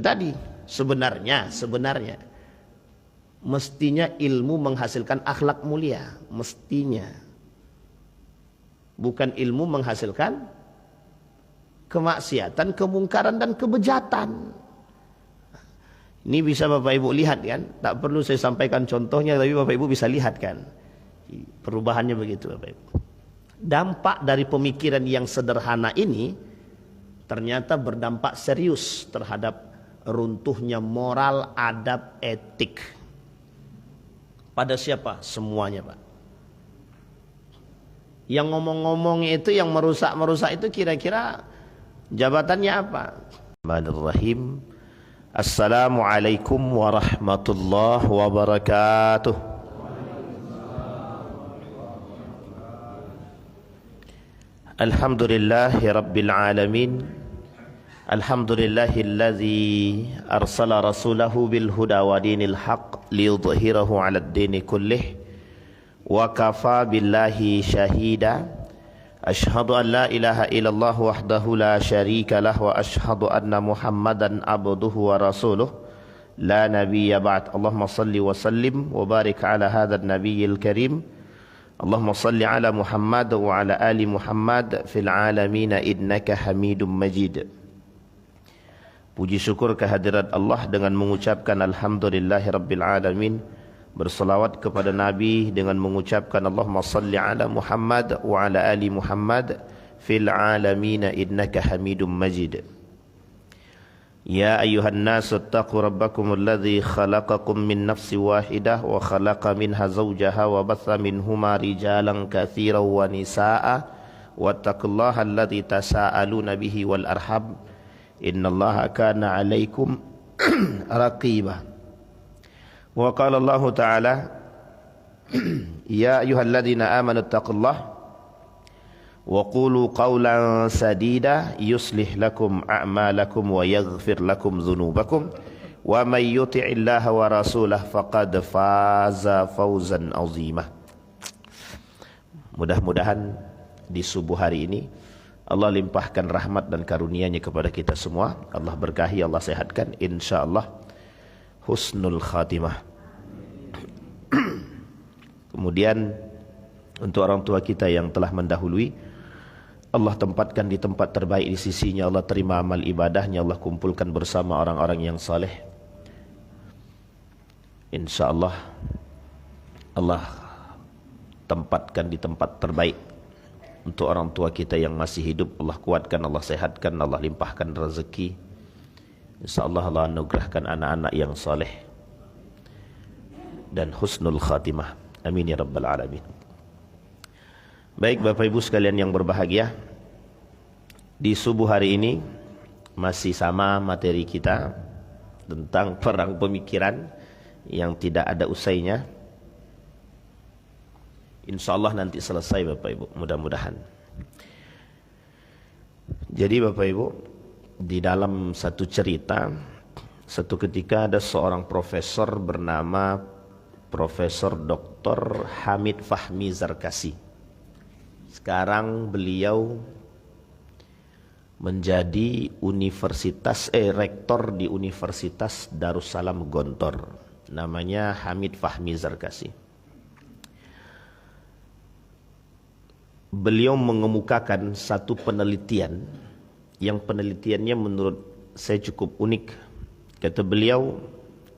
tadi. Sebenarnya mestinya ilmu menghasilkan akhlak mulia, mestinya. Bukan ilmu menghasilkan kemaksiatan, kemungkaran dan kebejatan. Ini bisa Bapak Ibu lihat kan? Tak perlu saya sampaikan contohnya, tapi Bapak Ibu bisa lihat kan? Perubahannya begitu Bapak Ibu. Dampak dari pemikiran yang sederhana ini ternyata berdampak serius terhadap runtuhnya moral, adab, etik. Pada siapa? Semuanya Pak. Yang ngomong-ngomong itu, yang merusak-merusak itu kira-kira jabatannya apa? Bismillahirrahmanirrahim. Assalamualaikum warahmatullahi wabarakatuh. Alhamdulillahi rabbil alamin. Alhamdulillahilladzi arsala rasulahu bil huda wa dinil haq liyudhhirahu 'alad dini kullih wa kafa billahi syahida. Ashhadu an la ilaha illallah wahdahu la syarika lah wa ashhadu anna Muhammadan abduhu wa rasuluh la nabiyya ba'd. Allahumma salli wa sallim wa barik ala hadzal nabiyyil karim. Allahumma salli ala Muhammad wa ala ali Muhammad fil alamin innaka Hamidum Majid. Puji syukur kehadirat Allah dengan mengucapkan alhamdulillahi rabbil alamin. Berselawat kepada Nabi dengan mengucapkan Allahumma salli ala Muhammad wa ala ali Muhammad fil alamin innaka Hamidum Majid. Ya ayyuhan nasu ittaqu rabbakum alladhi khalaqakum min nafsin wahidah wa khalaqa minha zawjaha wa batha minhuma rijalan katsiran wa nisaa'a wattaqullaha alladhi tasaaluna bihi wal arham innallaha kana 'alaikum raqiba. Wa qala Allah Ta'ala ya ayyuhalladzina amanu ittaqullaha wa qulu qawlan sadida yuslih lakum a'malakum wa yaghfir lakum dhunubakum wa may yuti'illaha wa rasulahu faqad faza fawzan 'azima. Mudah-mudahan di subuh hari ini Allah limpahkan rahmat dan karunia-Nya kepada kita semua. Allah berkahi, Allah sehatkan, insyaallah husnul khatimah. Kemudian untuk orang tua kita yang telah mendahului, Allah tempatkan di tempat terbaik di sisi-Nya. Allah terima amal ibadahnya. Allah kumpulkan bersama orang-orang yang saleh. InsyaAllah Allah tempatkan di tempat terbaik untuk orang tua kita yang masih hidup. Allah kuatkan, Allah sehatkan, Allah limpahkan rezeki. InsyaAllah Allah anugerahkan anak-anak yang saleh dan husnul khatimah. Amin ya rabbal alamin. Baik Bapak Ibu sekalian yang berbahagia, di subuh hari ini masih sama materi kita tentang perang pemikiran yang tidak ada usainya. InsyaAllah nanti selesai Bapak Ibu, mudah-mudahan. Jadi Bapak Ibu, di dalam satu cerita, satu ketika ada seorang profesor bernama Profesor Dr. Hamid Fahmi Zarkasi. Sekarang beliau menjadi rektor di Universitas Darussalam Gontor. Namanya Hamid Fahmi Zarkasi. Beliau mengemukakan satu penelitian yang penelitiannya menurut saya cukup unik. Kata beliau,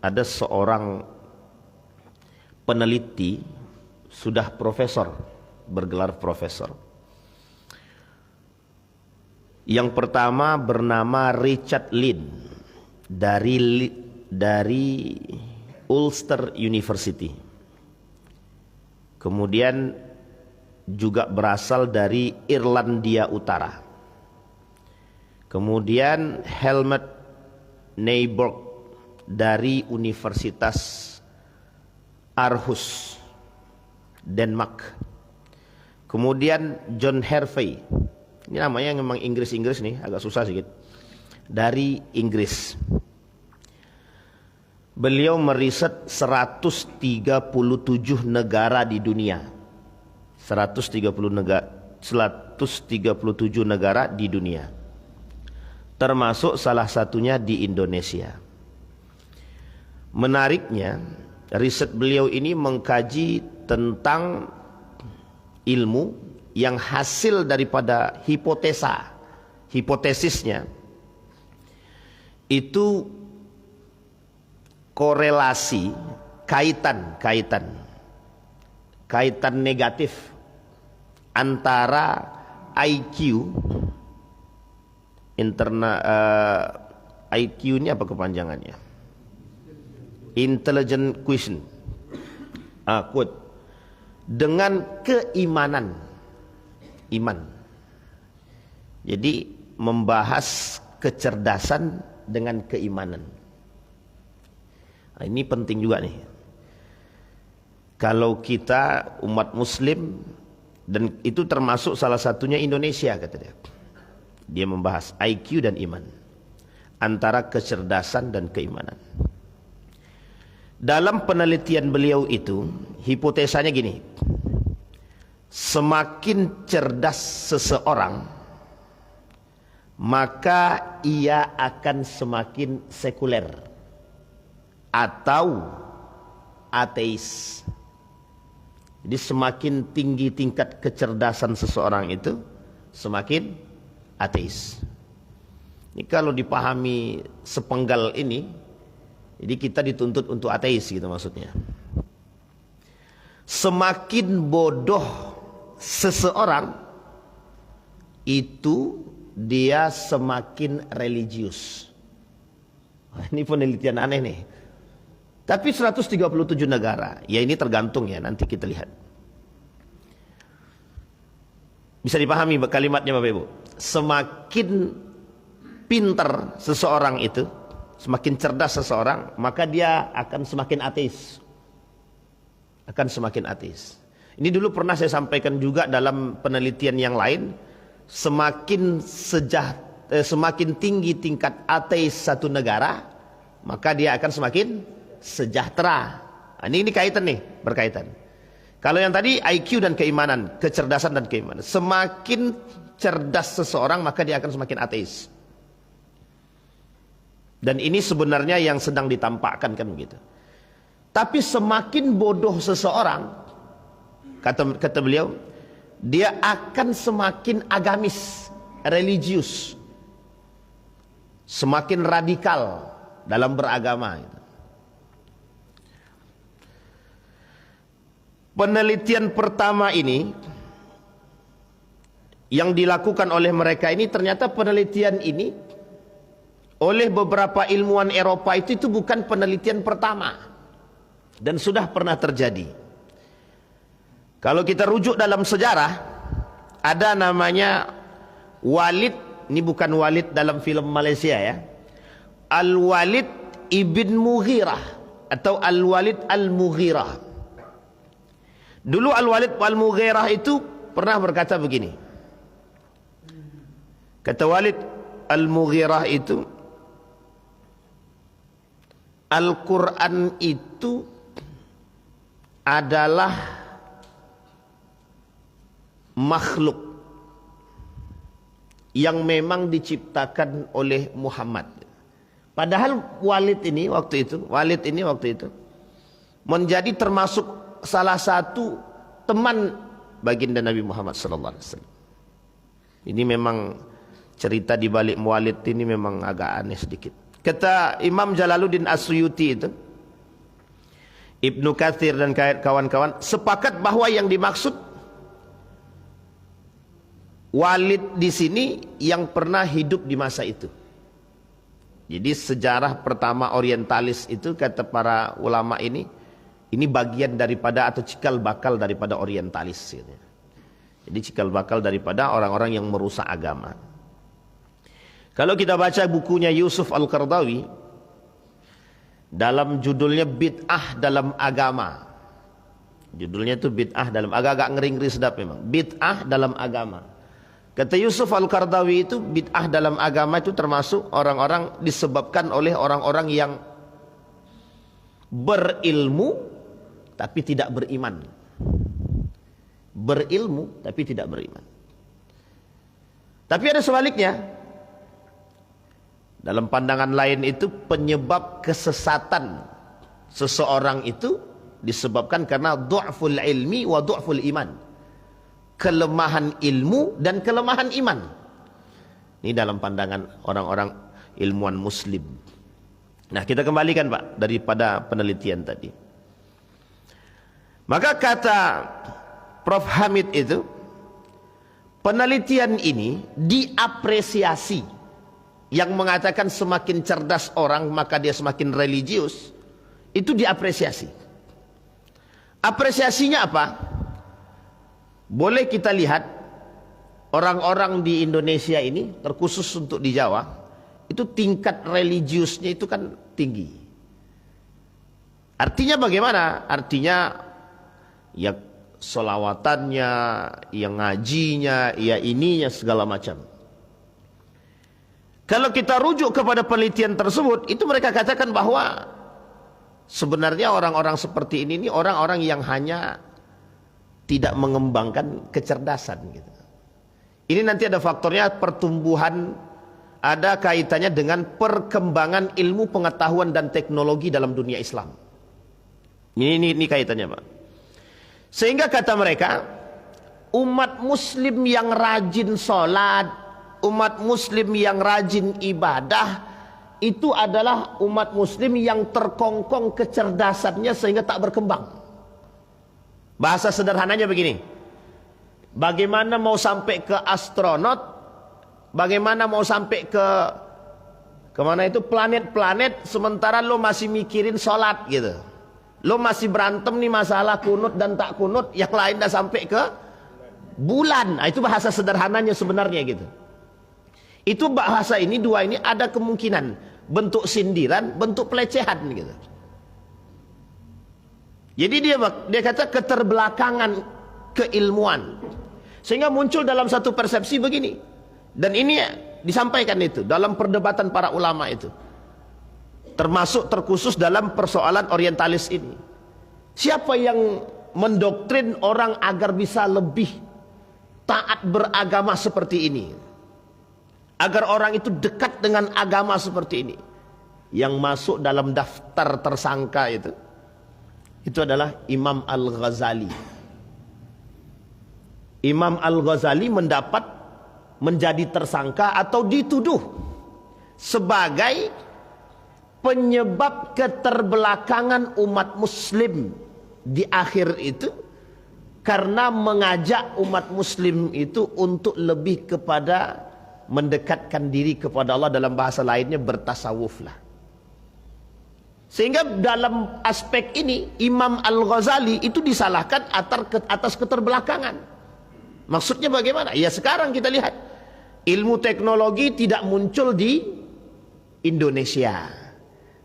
ada seorang peneliti sudah profesor, bergelar profesor. Yang pertama bernama Richard Lynn dari Ulster University. Kemudian juga berasal dari Irlandia Utara. Kemudian Helmut Nyborg dari Universitas Aarhus, Denmark. Kemudian John Hervey, ini namanya memang Inggris nih, agak susah sedikit, dari Inggris. Beliau meriset 137 negara di dunia. 137 negara di dunia. termasuk salah satunya di Indonesia. Menariknya, riset beliau ini mengkaji tentang ilmu yang hasil daripada hipotesisnya itu korelasi, kaitan negatif antara IQ IQ ini apa kepanjangannya? Intelligent quotient, quote, dengan keimanan, iman. Jadi membahas kecerdasan dengan keimanan. Nah, ini penting juga nih. Kalau kita umat Muslim, dan itu termasuk salah satunya Indonesia, kata dia. Dia membahas IQ dan iman, antara kecerdasan dan keimanan. Dalam penelitian beliau itu, hipotesanya gini: semakin cerdas seseorang, maka ia akan semakin sekuler atau ateis. Jadi semakin tinggi tingkat kecerdasan seseorang itu, semakin ateis. Ini kalau dipahami sepenggal ini, jadi kita dituntut untuk ateis gitu maksudnya. Semakin bodoh seseorang, itu dia semakin religius. Ini penelitian aneh nih. Tapi 137 negara, ya ini tergantung ya, nanti kita lihat. Bisa dipahami kalimatnya Bapak Ibu. Semakin pintar seseorang itu, semakin cerdas seseorang, maka dia akan semakin ateis. Akan semakin ateis. Ini dulu pernah saya sampaikan juga dalam penelitian yang lain. Semakin tinggi tingkat ateis satu negara, maka dia akan semakin sejahtera. Nah, ini kaitan nih, berkaitan. Kalau yang tadi IQ dan keimanan, kecerdasan dan keimanan. Semakin cerdas seseorang, maka dia akan semakin ateis. Dan ini sebenarnya yang sedang ditampakkan kan begitu. Tapi semakin bodoh seseorang, kata beliau, dia akan semakin agamis, religius, semakin radikal dalam beragama. Penelitian pertama ini yang dilakukan oleh mereka ini, ternyata penelitian ini oleh beberapa ilmuwan Eropa itu bukan penelitian pertama dan sudah pernah terjadi. Kalau kita rujuk dalam sejarah, ada namanya Walid, ini bukan Walid dalam film Malaysia ya, Al-Walid ibn Mughirah atau Al-Walid Al-Mughirah. Dulu Al-Walid Al-Mughirah itu pernah berkata begini. Kata Walid Al-Mughirah itu, Al-Quran itu adalah makhluk yang memang diciptakan oleh Muhammad. Padahal Walid ini waktu itu menjadi termasuk salah satu teman baginda Nabi Muhammad sallallahu alaihi wasallam. Ini memang cerita di balik Walid ini memang agak aneh sedikit. Kata Imam Jalaluddin As-Suyuti itu, Ibnu Katsir dan kawan-kawan sepakat bahwa yang dimaksud Walid di sini yang pernah hidup di masa itu. Jadi sejarah pertama orientalis itu, kata para ulama ini bagian daripada atau cikal bakal daripada orientalis. Jadi cikal bakal daripada orang-orang yang merusak agama. Kalau kita baca bukunya Yusuf Al-Qaradawi, dalam judulnya Bid'ah dalam Agama. Judulnya itu Bid'ah dalam, agak-agak ngeri-ngeri sedap memang. Bid'ah dalam agama. Kata Yusuf Al-Qaradawi itu, bid'ah dalam agama itu termasuk orang-orang disebabkan oleh orang-orang yang berilmu tapi tidak beriman. Berilmu tapi tidak beriman. Tapi ada sebaliknya. Dalam pandangan lain itu penyebab kesesatan seseorang itu disebabkan karena du'ful ilmi wa du'ful iman. Kelemahan ilmu dan kelemahan iman. Ini dalam pandangan orang-orang ilmuwan muslim. Nah, kita kembalikan Pak daripada penelitian tadi. Maka kata Prof. Hamid itu, penelitian ini diapresiasi. Yang mengatakan semakin cerdas orang maka dia semakin religius, itu diapresiasi. Apresiasinya apa? Boleh kita lihat orang-orang di Indonesia ini, terkhusus untuk di Jawa, itu tingkat religiusnya itu kan tinggi. Artinya bagaimana? Artinya ya solawatannya, ya ngajinya, ya ininya segala macam. Kalau kita rujuk kepada penelitian tersebut, itu mereka katakan bahwa sebenarnya orang-orang seperti ini orang-orang yang hanya tidak mengembangkan kecerdasan gitu. Ini nanti ada faktornya pertumbuhan, ada kaitannya dengan perkembangan ilmu pengetahuan dan teknologi dalam dunia Islam. Ini kaitannya, Pak. Sehingga kata mereka, umat muslim yang rajin sholat, umat muslim yang rajin ibadah, itu adalah umat muslim yang terkongkong kecerdasannya sehingga tak berkembang. Bahasa sederhananya begini, bagaimana mau sampai ke astronot, bagaimana mau sampai ke kemana itu planet-planet, sementara lo masih mikirin sholat gitu. Lo masih berantem nih masalah kunut dan tak kunut, yang lain dah sampai ke bulan. Nah, itu bahasa sederhananya sebenarnya gitu. Itu bahasa ini, dua ini ada kemungkinan bentuk sindiran, bentuk pelecehan gitu. Jadi dia kata keterbelakangan keilmuan, sehingga muncul dalam satu persepsi begini. Dan ini disampaikan itu dalam perdebatan para ulama itu, termasuk terkhusus dalam persoalan orientalis ini. Siapa yang mendoktrin orang agar bisa lebih taat beragama seperti ini, agar orang itu dekat dengan agama seperti ini? Yang masuk dalam daftar tersangka itu adalah Imam Al-Ghazali. Imam Al-Ghazali menjadi tersangka atau dituduh sebagai penyebab keterbelakangan umat muslim di akhir itu, karena mengajak umat muslim itu untuk lebih kepada mendekatkan diri kepada Allah, dalam bahasa lainnya bertasawuf lah. Sehingga dalam aspek ini Imam Al-Ghazali itu disalahkan atas keterbelakangan. Maksudnya bagaimana? Ya sekarang kita lihat, ilmu teknologi tidak muncul di Indonesia,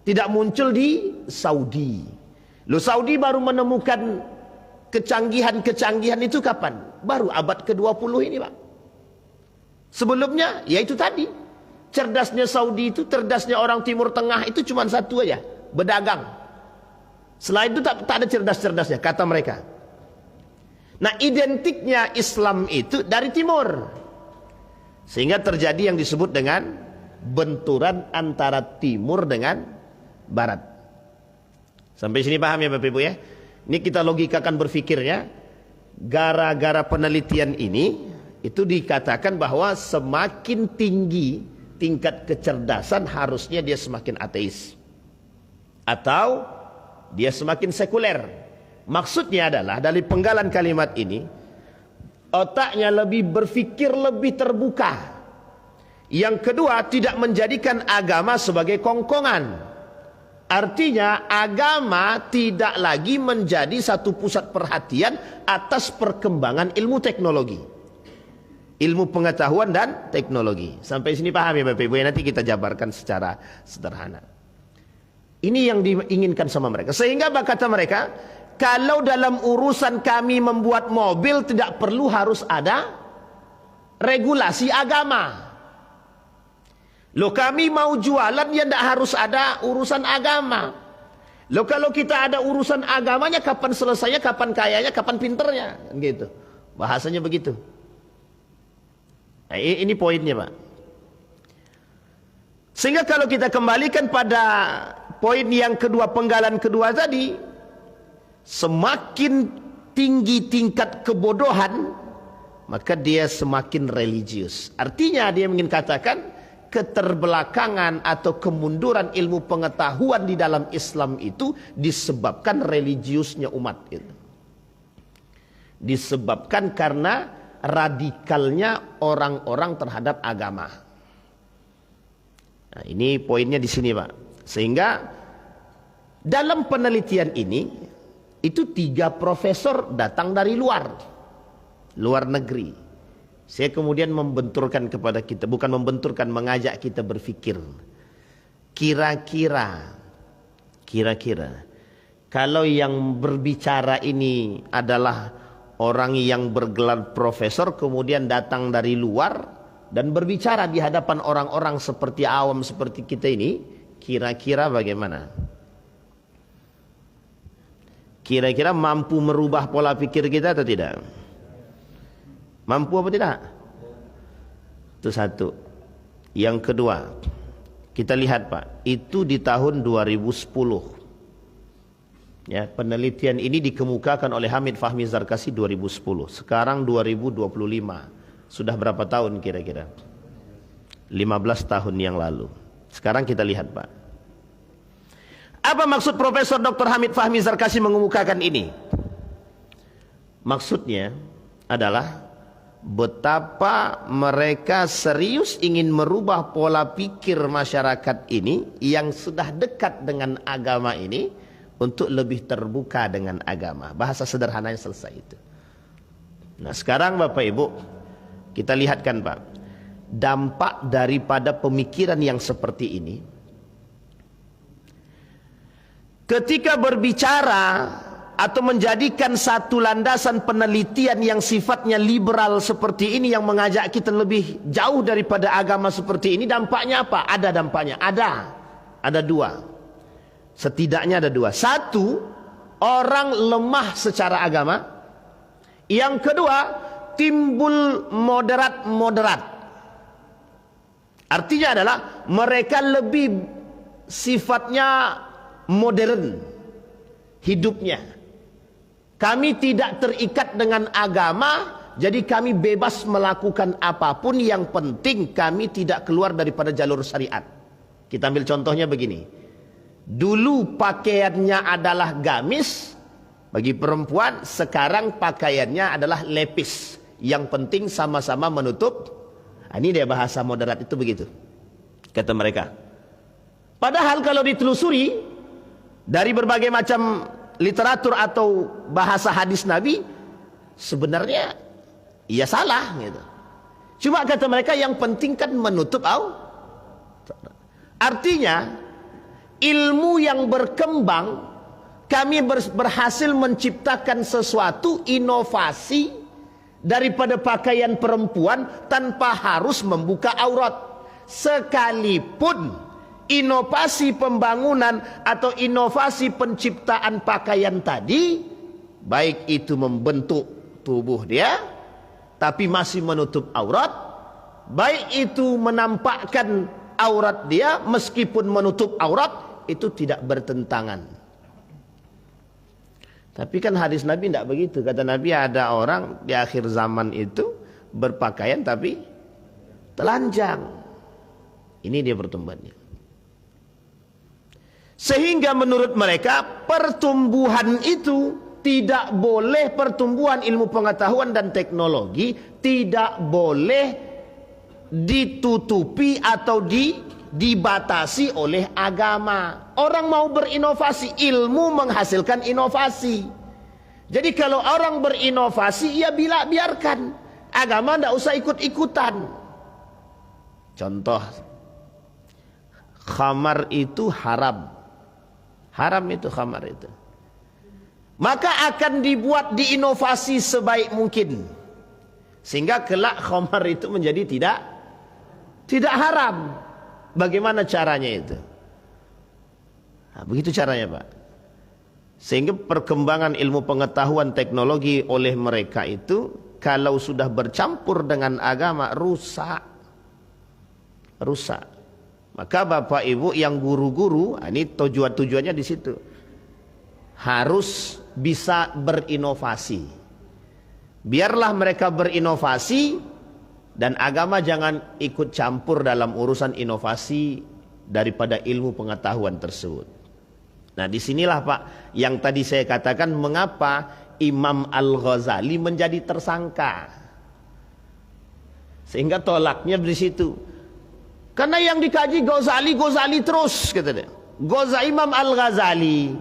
tidak muncul di Saudi. Loh, Saudi baru menemukan kecanggihan-kecanggihan itu kapan? Baru abad ke-20 ini, Pak. Sebelumnya, ya itu tadi, cerdasnya Saudi itu, cerdasnya orang Timur Tengah itu cuma satu aja, berdagang. Selain itu tak ada cerdas-cerdasnya, kata mereka. Nah, identiknya Islam itu dari timur, sehingga terjadi yang disebut dengan benturan antara timur dengan barat. Sampai sini paham ya Bapak Ibu ya? Ini kita logikakan berfikirnya. Gara-gara penelitian ini, itu dikatakan bahwa semakin tinggi tingkat kecerdasan harusnya dia semakin ateis, atau dia semakin sekuler. Maksudnya adalah dari penggalan kalimat ini, otaknya lebih berpikir lebih terbuka. Yang kedua, tidak menjadikan agama sebagai kongkongan. Artinya agama tidak lagi menjadi satu pusat perhatian atas perkembangan ilmu teknologi, ilmu pengetahuan dan teknologi. Sampai sini paham ya Bapak Ibu? Nanti kita jabarkan secara sederhana. Ini yang diinginkan sama mereka. Sehingga kata mereka, kalau dalam urusan kami membuat mobil tidak perlu harus ada regulasi agama. Loh, kami mau jualan ya tidak harus ada urusan agama. Loh, kalau kita ada urusan agamanya, kapan selesainya, kapan kayanya, kapan pinternya, gitu. Bahasanya begitu. Nah, ini poinnya Pak. Sehingga kalau kita kembalikan pada poin yang kedua, penggalan kedua tadi, semakin tinggi tingkat kebodohan, maka dia semakin religius. Artinya dia ingin katakan keterbelakangan atau kemunduran ilmu pengetahuan di dalam Islam itu disebabkan religiusnya umat itu. Disebabkan karena radikalnya orang-orang terhadap agama. Nah, ini poinnya di sini, Pak. Sehingga dalam penelitian ini itu 3 profesor datang dari luar negeri. Saya kemudian membenturkan kepada kita, bukan membenturkan, mengajak kita berpikir. Kira-kira kalau yang berbicara ini adalah orang yang bergelar profesor kemudian datang dari luar dan berbicara di hadapan orang-orang seperti awam seperti kita ini, kira-kira bagaimana? Kira-kira mampu merubah pola pikir kita atau tidak? Mampu apa tidak? Itu satu. Yang kedua, kita lihat, Pak, itu di tahun 2010. Ya, penelitian ini dikemukakan oleh Hamid Fahmi Zarkasi 2010. Sekarang 2025. Sudah berapa tahun kira-kira? 15 tahun yang lalu. Sekarang kita lihat, Pak. Apa maksud Profesor Dr. Hamid Fahmi Zarkasi mengemukakan ini? Maksudnya adalah betapa mereka serius ingin merubah pola pikir masyarakat ini yang sudah dekat dengan agama ini untuk lebih terbuka dengan agama. Bahasa sederhananya selesai itu. Nah, sekarang Bapak Ibu, kita lihatkan, Pak, dampak daripada pemikiran yang seperti ini. Ketika berbicara atau menjadikan satu landasan penelitian yang sifatnya liberal seperti ini, yang mengajak kita lebih jauh daripada agama seperti ini, dampaknya apa? Ada dampaknya, ada 2. Setidaknya ada 2. Satu, orang lemah secara agama. Yang kedua, timbul moderat-moderat. Artinya adalah mereka lebih sifatnya modern hidupnya. Kami tidak terikat dengan agama, jadi kami bebas melakukan apapun, yang penting kami tidak keluar daripada jalur syariat. Kita ambil contohnya begini. Dulu pakaiannya adalah gamis bagi perempuan, sekarang pakaiannya adalah lepis. Yang penting sama-sama menutup. Ini dia bahasa moderat itu begitu, kata mereka. Padahal kalau ditelusuri dari berbagai macam literatur atau bahasa hadis Nabi, sebenarnya ia salah gitu. Cuma kata mereka yang penting kan menutup Artinya ilmu yang berkembang, kami berhasil menciptakan sesuatu inovasi daripada pakaian perempuan tanpa harus membuka aurat. Sekalipun inovasi pembangunan atau inovasi penciptaan pakaian tadi, baik itu membentuk tubuh dia tapi masih menutup aurat, baik itu menampakkan aurat dia meskipun menutup aurat, itu tidak bertentangan. Tapi kan hadis Nabi tidak begitu. Kata Nabi, ada orang di akhir zaman itu berpakaian tapi telanjang. Ini dia pertumbuhannya. Sehingga menurut mereka pertumbuhan itu tidak boleh, pertumbuhan ilmu pengetahuan dan teknologi tidak boleh ditutupi atau dibatasi oleh agama. Orang mau berinovasi, ilmu menghasilkan inovasi. Jadi kalau orang berinovasi, ya biarkan. Agama tidak usah ikut-ikutan. Contoh, khamar itu haram. Haram itu khamar itu. Maka akan dibuat diinovasi sebaik mungkin, sehingga kelak khamar itu menjadi tidak haram. Bagaimana caranya itu? Nah, begitu caranya, Pak. Sehingga perkembangan ilmu pengetahuan teknologi oleh mereka itu, kalau sudah bercampur dengan agama, rusak. Maka Bapak Ibu yang guru-guru, ini tujuannya di situ. Harus bisa berinovasi. Biarlah mereka berinovasi dan agama jangan ikut campur dalam urusan inovasi daripada ilmu pengetahuan tersebut. Nah, disinilah Pak yang tadi saya katakan mengapa Imam Al-Ghazali menjadi tersangka. Sehingga tolaknya di situ. Karena yang dikaji Ghazali terus kata dia. Imam Al-Ghazali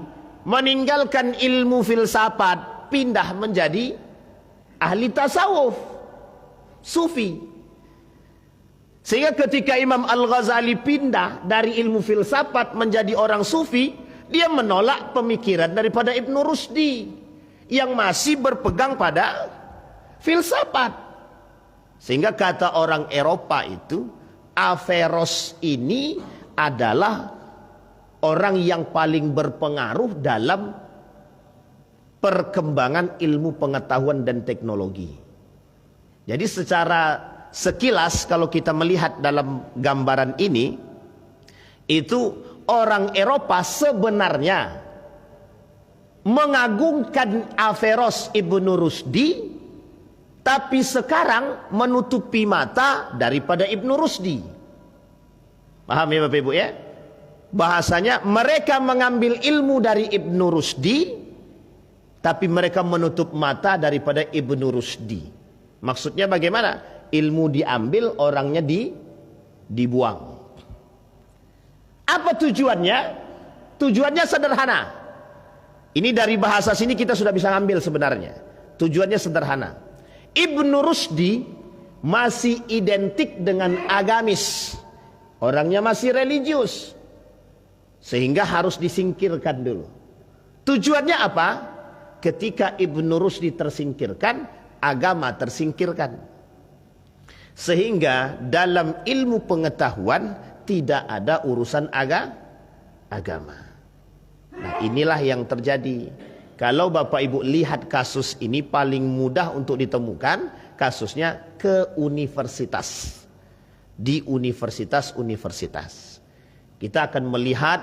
meninggalkan ilmu filsafat, pindah menjadi ahli tasawuf, sufi. Sehingga ketika Imam Al-Ghazali pindah dari ilmu filsafat menjadi orang sufi, dia menolak pemikiran daripada Ibn Rusdi yang masih berpegang pada filsafat. Sehingga kata orang Eropa itu, Averroes ini adalah orang yang paling berpengaruh dalam perkembangan ilmu pengetahuan dan teknologi. Jadi secara sekilas kalau kita melihat dalam gambaran ini, itu orang Eropa sebenarnya mengagungkan Averroes Ibn Rusdi, tapi sekarang menutupi mata daripada Ibn Rusdi. Paham ya Bapak Ibu ya? Bahasanya mereka mengambil ilmu dari Ibn Rusdi, tapi mereka menutup mata daripada Ibn Rusdi. Maksudnya bagaimana? Ilmu diambil, orangnya dibuang. Apa tujuannya? Tujuannya sederhana. Ini dari bahasa sini kita sudah bisa ngambil sebenarnya. Tujuannya sederhana. Ibn Rusdi masih identik dengan agamis. Orangnya masih religius. Sehingga harus disingkirkan dulu. Tujuannya apa? Ketika Ibn Rusdi tersingkirkan, agama tersingkirkan. Sehingga dalam ilmu pengetahuan tidak ada urusan agama. Nah, inilah yang terjadi. Kalau Bapak Ibu lihat kasus ini paling mudah untuk ditemukan kasusnya ke universitas. Di universitas-universitas. Kita akan melihat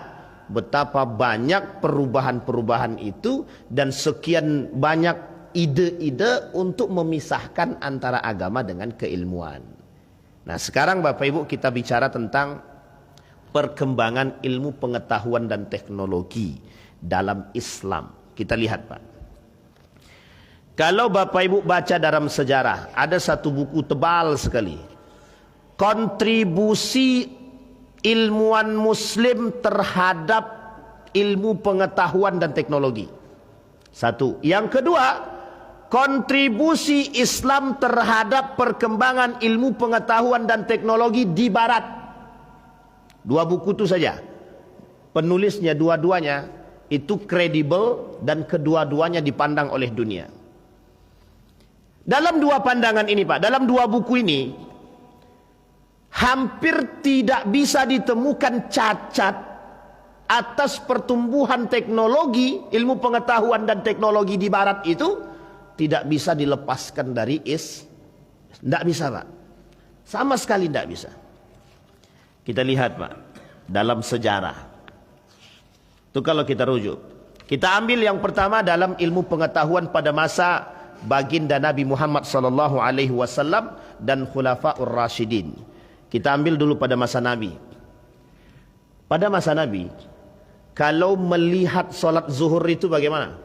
betapa banyak perubahan-perubahan itu dan sekian banyak ide-ide untuk memisahkan antara agama dengan keilmuan. Nah, sekarang Bapak Ibu kita bicara tentang perkembangan ilmu pengetahuan dan teknologi dalam Islam. Kita lihat Pak. Kalau Bapak Ibu baca dalam sejarah, ada satu buku tebal sekali. Kontribusi ilmuwan muslim terhadap ilmu pengetahuan dan teknologi. Satu. Yang kedua, kontribusi Islam terhadap perkembangan ilmu pengetahuan dan teknologi di barat. Dua buku itu saja. Penulisnya dua-duanya itu kredibel dan kedua-duanya dipandang oleh dunia. Dalam dua pandangan ini Pak, dalam dua buku ini hampir tidak bisa ditemukan cacat atas pertumbuhan teknologi, ilmu pengetahuan dan teknologi di barat itu tidak bisa dilepaskan dari tidak bisa Pak. Sama sekali tidak bisa. Kita lihat Pak, dalam sejarah. Itu kalau kita rujuk. Kita ambil yang pertama dalam ilmu pengetahuan pada masa baginda Nabi Muhammad SAW dan Khulafaur Rasyidin. Kita ambil dulu pada masa Nabi. Pada masa Nabi, kalau melihat solat zuhur itu bagaimana?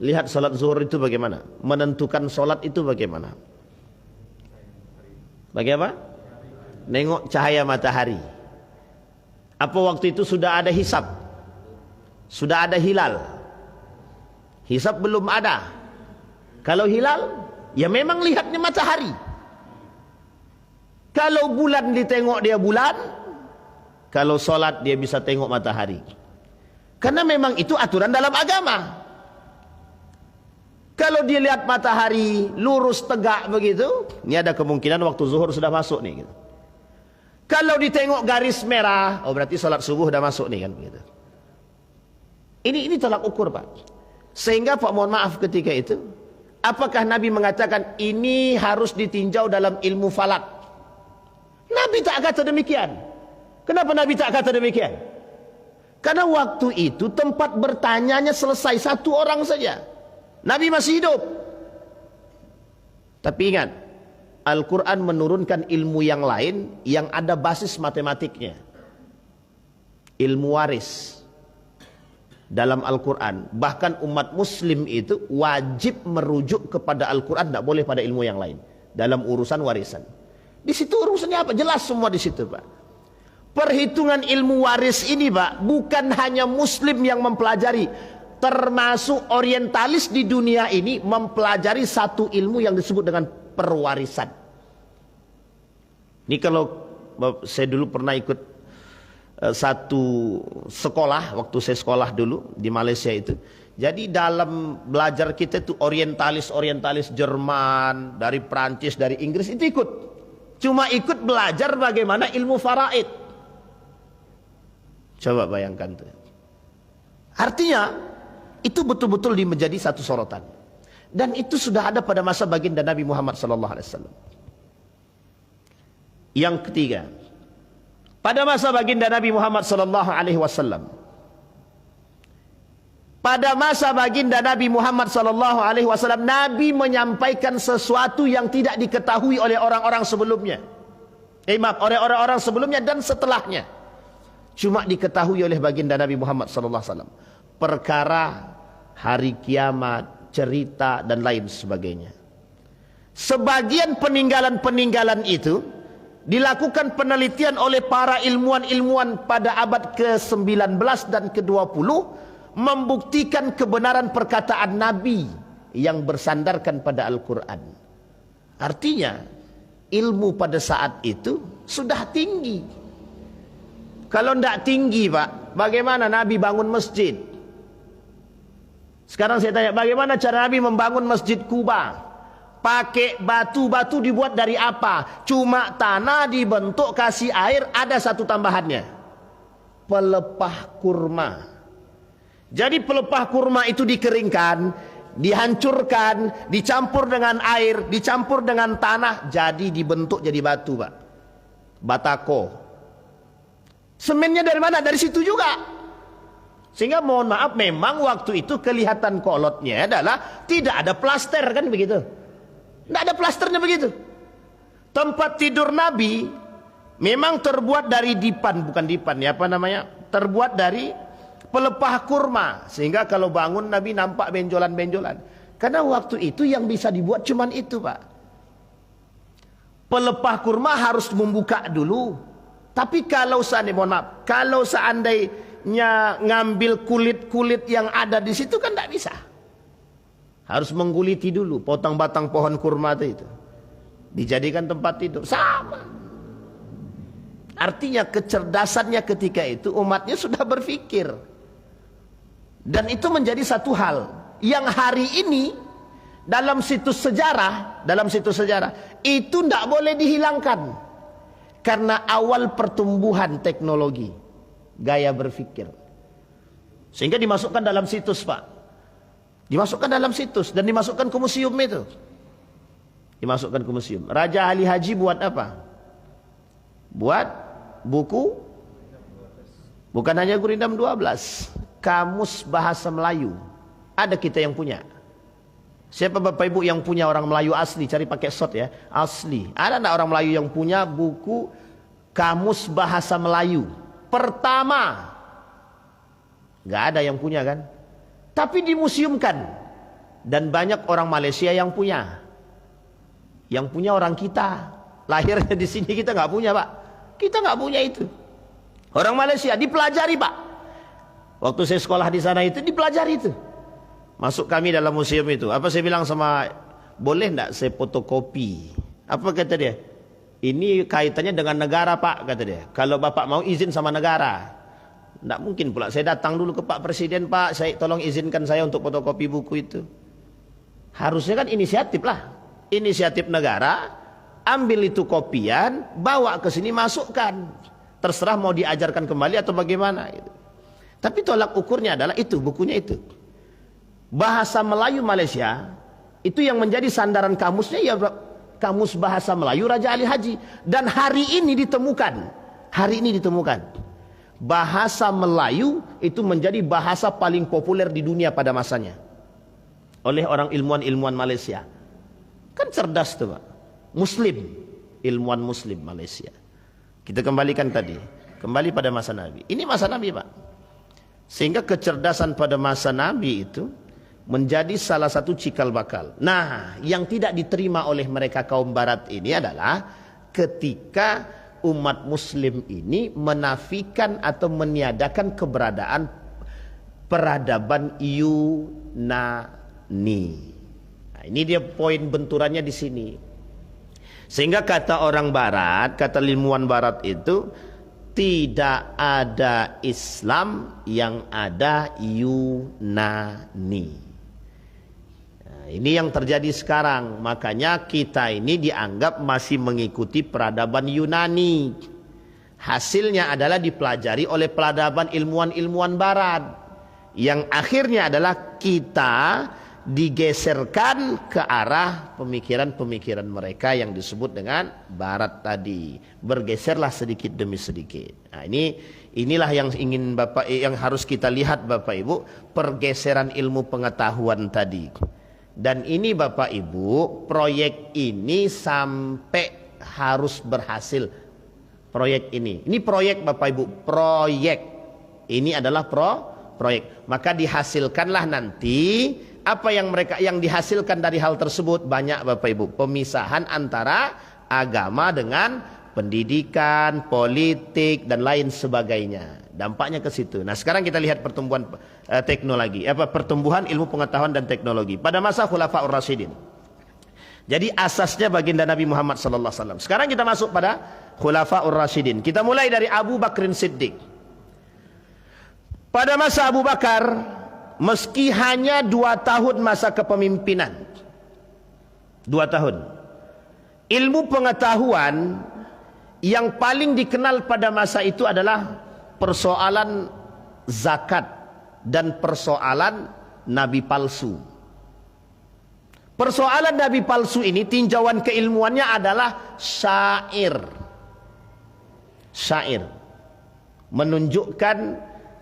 Lihat solat zuhur itu bagaimana? Menentukan solat itu bagaimana? Bagaimana? Nengok cahaya matahari. Apa waktu itu sudah ada hisab? Sudah ada hilal? Hisab belum ada. Kalau hilal, ya memang lihatnya matahari. Kalau bulan ditengok dia bulan, kalau solat dia bisa tengok matahari. Karena memang itu aturan dalam agama. Kalau dia lihat matahari lurus tegak begitu, ini ada kemungkinan waktu zuhur sudah masuk nih. Gitu. Kalau ditengok garis merah, oh berarti salat subuh sudah masuk nih kan begitu. Ini tolak ukur Pak. Sehingga Pak mohon maaf ketika itu, apakah Nabi mengatakan ini harus ditinjau dalam ilmu falak? Nabi tak kata demikian. Kenapa Nabi tak kata demikian? Karena waktu itu tempat bertanyanya selesai satu orang saja. Nabi masih hidup. Tapi ingat, Al-Quran menurunkan ilmu yang lain yang ada basis matematiknya. Ilmu waris dalam Al-Quran. Bahkan umat muslim itu wajib merujuk kepada Al-Quran, tidak boleh pada ilmu yang lain dalam urusan warisan. Di situ urusannya apa? Jelas semua di situ, Pak. Perhitungan ilmu waris ini, Pak, bukan hanya muslim yang mempelajari, termasuk orientalis di dunia ini mempelajari satu ilmu yang disebut dengan perwarisan. Ini kalau saya dulu pernah ikut satu sekolah, waktu saya sekolah dulu di Malaysia itu. Jadi dalam belajar kita itu orientalis Jerman, dari Prancis, dari Inggris itu ikut. Cuma ikut belajar bagaimana ilmu faraid. Coba bayangkan tuh. Artinya itu betul-betul menjadi satu sorotan. Dan itu sudah ada pada masa baginda Nabi Muhammad SAW. Yang ketiga, pada masa baginda Nabi Muhammad SAW, pada masa baginda Nabi Muhammad SAW, Nabi menyampaikan sesuatu yang tidak diketahui oleh orang-orang sebelumnya. Oleh orang-orang sebelumnya dan setelahnya. Cuma diketahui oleh baginda Nabi Muhammad SAW. Perkara hari kiamat, cerita dan lain sebagainya. Sebagian peninggalan-peninggalan itu dilakukan penelitian oleh para ilmuwan-ilmuwan pada abad ke-19 dan ke-20, membuktikan kebenaran perkataan Nabi yang bersandarkan pada Al-Quran. Artinya ilmu pada saat itu sudah tinggi. Kalau tidak tinggi, Pak, bagaimana Nabi bangun masjid? Sekarang saya tanya, bagaimana cara Nabi membangun Masjid Kuba? Pakai batu dibuat dari apa? Cuma tanah dibentuk, kasih air, ada satu tambahannya. Pelepah kurma. Jadi pelepah kurma itu dikeringkan, dihancurkan, dicampur dengan air, dicampur dengan tanah, jadi dibentuk jadi batu, Pak. Batako. Semennya dari mana? Dari situ juga. Sehingga mohon maaf, memang waktu itu kelihatan kolotnya adalah tidak ada plaster, kan begitu. Tidak ada plasternya begitu. Tempat tidur Nabi memang terbuat dari dipan, bukan dipan ya, apa namanya? Terbuat dari pelepah kurma, sehingga kalau bangun Nabi nampak benjolan-benjolan. Karena waktu itu yang bisa dibuat cuman itu, Pak. Pelepah kurma harus membuka dulu. Tapi kalau seandainya, mohon maaf, kalau seandainya ngambil kulit-kulit yang ada di situ kan tidak bisa. Harus mengguliti dulu, potong batang pohon kurma itu. Dijadikan tempat tidur. Sama. Artinya kecerdasannya ketika itu umatnya sudah berpikir. Dan itu menjadi satu hal yang hari ini dalam situs sejarah itu tidak boleh dihilangkan. Karena awal pertumbuhan teknologi, gaya berpikir. Sehingga dimasukkan dalam situs, Pak. Dimasukkan dalam situs dan dimasukkan ke museum itu. Dimasukkan ke museum. Raja Ali Haji buat apa? Buat buku, bukan hanya Gurindam 12, kamus bahasa Melayu. Ada kita yang punya. Siapa Bapak Ibu yang punya orang Melayu asli? Cari pakai shot ya, asli. Ada enggak orang Melayu yang punya buku kamus bahasa Melayu pertama? Enggak ada yang punya, kan? Tapi dimuseumkan. Dan banyak orang Malaysia yang punya. Yang punya orang kita. Lahirnya di sini kita enggak punya, Pak. Kita enggak punya itu. Orang Malaysia dipelajari, Pak. Waktu saya sekolah di sana itu dipelajari itu. Masuk kami dalam museum itu. Apa saya bilang sama, boleh enggak saya fotokopi? Apa kata dia? Ini kaitannya dengan negara, Pak, kata dia. Kalau Bapak mau izin sama negara. Enggak mungkin pula saya datang dulu ke Pak Presiden, Pak, saya tolong izinkan saya untuk fotokopi buku itu. Harusnya kan inisiatif lah. Inisiatif negara, ambil itu kopian, bawa ke sini, masukkan. Terserah mau diajarkan kembali atau bagaimana gitu. Tapi tolak ukurnya adalah itu, bukunya itu. Bahasa Melayu Malaysia itu yang menjadi sandaran kamusnya ya Kamus Bahasa Melayu Raja Ali Haji. Dan hari ini ditemukan bahasa Melayu itu menjadi bahasa paling populer di dunia pada masanya oleh orang ilmuwan Malaysia. Kan cerdas tuh Pak. Muslim, ilmuwan Muslim Malaysia. Kita kembalikan tadi, kembali pada masa Nabi. Ini masa Nabi Pak. Sehingga kecerdasan pada masa Nabi itu menjadi salah satu cikal bakal. Nah, yang tidak diterima oleh mereka kaum barat ini adalah ketika umat muslim ini menafikan atau meniadakan keberadaan peradaban Yunani. Nah, ini dia poin benturannya di sini. Sehingga kata orang barat, kata ilmuwan barat itu, tidak ada Islam yang ada Yunani. Ini yang terjadi sekarang. Makanya kita ini dianggap masih mengikuti peradaban Yunani. Hasilnya adalah dipelajari oleh peradaban ilmuwan barat. Yang akhirnya adalah kita digeserkan ke arah pemikiran-pemikiran mereka yang disebut dengan barat tadi. Bergeserlah sedikit demi sedikit. Nah, inilah yang ingin yang harus kita lihat Bapak Ibu, pergeseran ilmu pengetahuan tadi. Dan ini Bapak Ibu, proyek ini sampai harus berhasil. Proyek ini proyek Bapak Ibu, proyek. Ini adalah proyek. Maka dihasilkanlah nanti apa yang dihasilkan dari hal tersebut banyak Bapak Ibu. Pemisahan antara agama dengan pendidikan, politik dan lain sebagainya. Dampaknya ke situ. Nah, sekarang kita lihat pertumbuhan teknologi, pertumbuhan ilmu pengetahuan dan teknologi pada masa Khulafaur Rasyidin. Jadi asasnya baginda Nabi Muhammad sallallahu alaihi wasallam. Sekarang kita masuk pada Khulafaur Rasyidin. Kita mulai dari Abu Bakrin Siddiq. Pada masa Abu Bakar, meski hanya 2 tahun masa kepemimpinan, 2 tahun, ilmu pengetahuan yang paling dikenal pada masa itu adalah persoalan zakat dan persoalan nabi palsu. Persoalan nabi palsu ini tinjauan keilmuannya adalah syair. Syair menunjukkan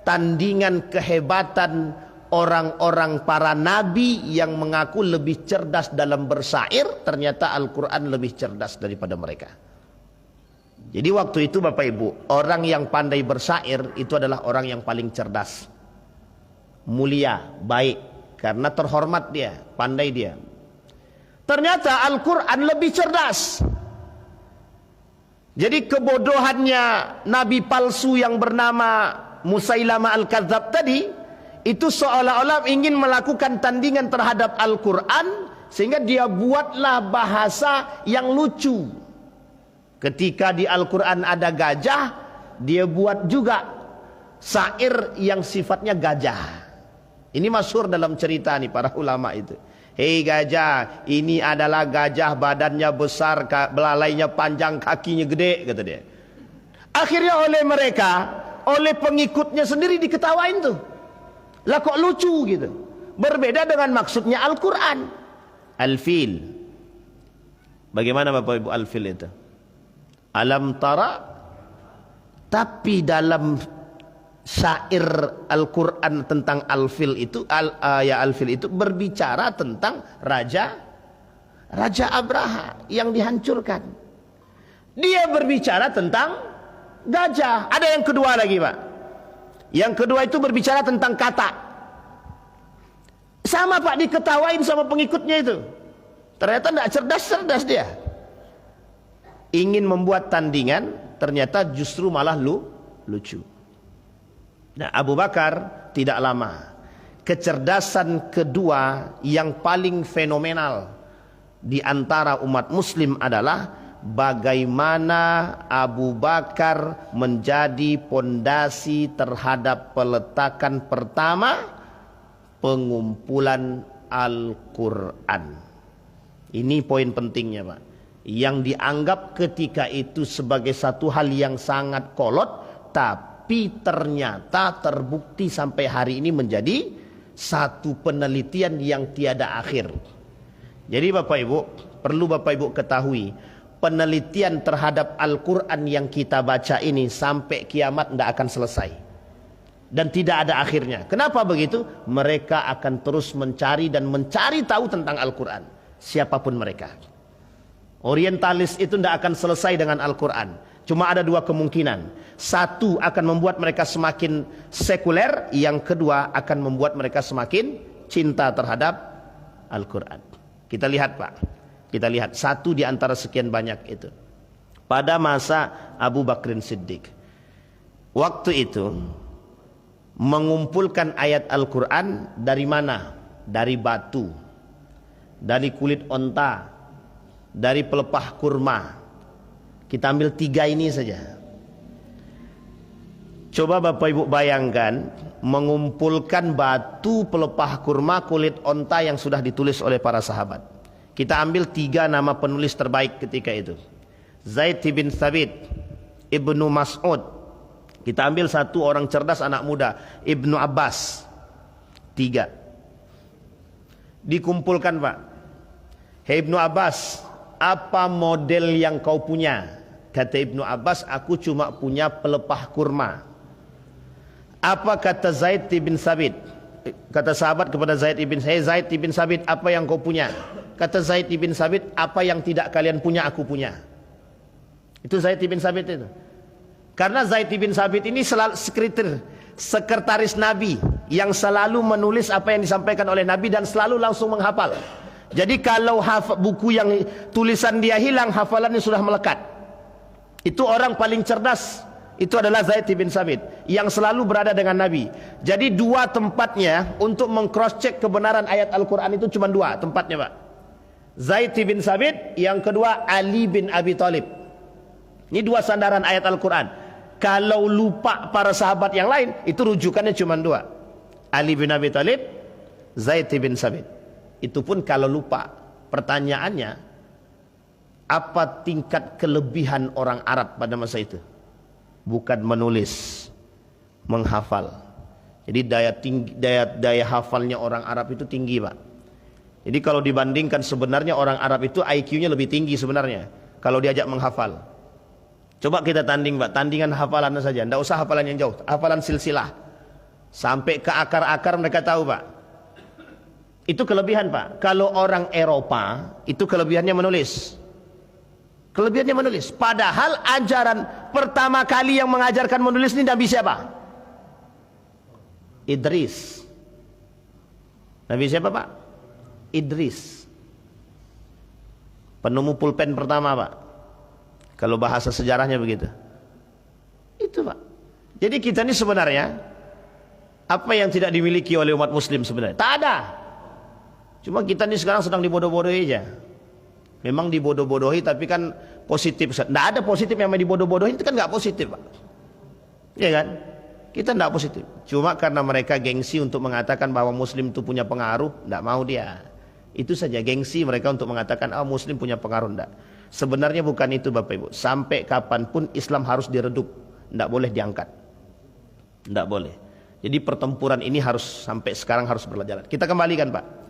tandingan kehebatan orang-orang para nabi yang mengaku lebih cerdas dalam bersyair, ternyata Al-Quran lebih cerdas daripada mereka. Jadi waktu itu Bapak Ibu, orang yang pandai bersyair itu adalah orang yang paling cerdas, mulia, baik, karena terhormat dia, pandai dia. Ternyata Al-Quran lebih cerdas. Jadi kebodohannya nabi palsu yang bernama Musailamah Al-Kadzab tadi, itu seolah-olah ingin melakukan tandingan terhadap Al-Quran, sehingga dia buatlah bahasa yang lucu. Ketika di Al-Quran ada gajah, dia buat juga syair yang sifatnya gajah. Ini masyhur dalam cerita nih para ulama itu. Hei gajah, ini adalah gajah, badannya besar, belalainya panjang, kakinya gede, kata dia. Akhirnya oleh mereka, oleh pengikutnya sendiri diketawain tuh. Lah kok lucu gitu. Berbeda dengan maksudnya Al-Quran. Al-Fil. Bagaimana Bapak Ibu Al-Fil itu? Alam tara, tapi dalam syair Al-Quran tentang Al-Fil itu, Al-Fil itu berbicara tentang Raja Abraha yang dihancurkan. Dia berbicara tentang gajah. Ada yang kedua lagi Pak. Yang kedua itu berbicara tentang kata. Sama Pak, diketawain sama pengikutnya itu. Ternyata tidak cerdas dia. Ingin membuat tandingan, ternyata justru malah lucu. Nah, Abu Bakar tidak lama. Kecerdasan kedua yang paling fenomenal di antara umat muslim adalah bagaimana Abu Bakar menjadi pondasi terhadap peletakan pertama pengumpulan Al-Quran. Ini poin pentingnya Pak. Yang dianggap ketika itu sebagai satu hal yang sangat kolot, tapi ternyata terbukti sampai hari ini menjadi satu penelitian yang tiada akhir. Jadi Bapak Ibu, Perlu Bapak Ibu ketahui, penelitian terhadap Al-Quran yang kita baca ini sampai kiamat tidak akan selesai. Dan tidak ada akhirnya. Kenapa begitu? Mereka akan terus mencari dan mencari tahu tentang Al-Quran. Siapapun mereka. Orientalis itu tidak akan selesai dengan Al-Quran. Cuma ada dua kemungkinan. Satu akan membuat mereka semakin sekuler. Yang kedua akan membuat mereka semakin cinta terhadap Al-Quran. Kita lihat Pak. Kita lihat satu di antara sekian banyak itu. Pada masa Abu Bakrin Siddiq. Waktu itu mengumpulkan ayat Al-Quran dari mana? Dari batu, dari kulit onta, dari pelepah kurma. Kita ambil 3 ini saja. Coba Bapak Ibu bayangkan mengumpulkan batu, pelepah kurma, kulit onta yang sudah ditulis oleh para sahabat. Kita ambil 3 nama penulis terbaik ketika itu. Zaid bin Thabit, Ibnu Mas'ud. Kita ambil 1 orang cerdas anak muda, Ibnu Abbas. 3. Dikumpulkan Pak. Hei Ibnu Abbas, apa model yang kau punya? Kata Ibnu Abbas, aku cuma punya pelepah kurma. Apa kata Zaid bin Thabit? Kata sahabat kepada Zaid bin Thabit, hey Zaid bin Thabit, apa yang kau punya? Kata Zaid bin Thabit, apa yang tidak kalian punya aku punya. Itu Zaid bin Thabit itu. Karena Zaid bin Thabit ini selalu sekretaris Nabi yang selalu menulis apa yang disampaikan oleh Nabi dan selalu langsung menghafal. Jadi kalau buku yang tulisan dia hilang, hafalannya sudah melekat. Itu orang paling cerdas. Itu adalah Zaid bin Thabit yang selalu berada dengan Nabi. Jadi 2 tempatnya untuk meng-cross check kebenaran ayat Al-Quran itu cuma 2 tempatnya Pak. Zaid bin Thabit, yang kedua Ali bin Abi Thalib. Ini 2 sandaran ayat Al-Quran. Kalau lupa para sahabat yang lain, itu rujukannya cuma 2. Ali bin Abi Thalib, Zaid bin Thabit. Itu pun kalau lupa. Pertanyaannya, apa tingkat kelebihan orang Arab pada masa itu? Bukan menulis, menghafal. Jadi daya hafalnya orang Arab itu tinggi Pak. Jadi kalau dibandingkan sebenarnya orang Arab itu IQ-nya lebih tinggi sebenarnya kalau diajak menghafal. Coba kita tanding Pak, tandingan hafalan saja. Tidak usah hafalan yang jauh, hafalan silsilah. Sampai ke akar-akar mereka tahu Pak. Itu kelebihan Pak. Kalau orang Eropa itu kelebihannya menulis. Kelebihannya menulis. Padahal ajaran pertama kali yang mengajarkan menulis ini Nabi siapa? Idris. Nabi siapa Pak? Idris. Penemu pulpen pertama Pak. Kalau bahasa sejarahnya begitu. Itu Pak. Jadi kita ini sebenarnya apa yang tidak dimiliki oleh umat muslim sebenarnya? Tak ada. Cuma kita ini sekarang sedang dibodoh-bodohi aja. Memang dibodoh-bodohi tapi kan positif. Tidak ada positif yang dibodoh-bodohi, itu kan nggak positif Pak. Iya kan? Kita tidak positif. Cuma karena mereka gengsi untuk mengatakan bahwa muslim itu punya pengaruh, tidak mau dia. Itu saja gengsi mereka untuk mengatakan muslim punya pengaruh. Tidak. Sebenarnya bukan itu Bapak Ibu. Sampai kapanpun Islam harus diredup. Tidak boleh diangkat. Tidak boleh. Jadi pertempuran ini harus sampai sekarang harus berjalan. Kita kembalikan Pak.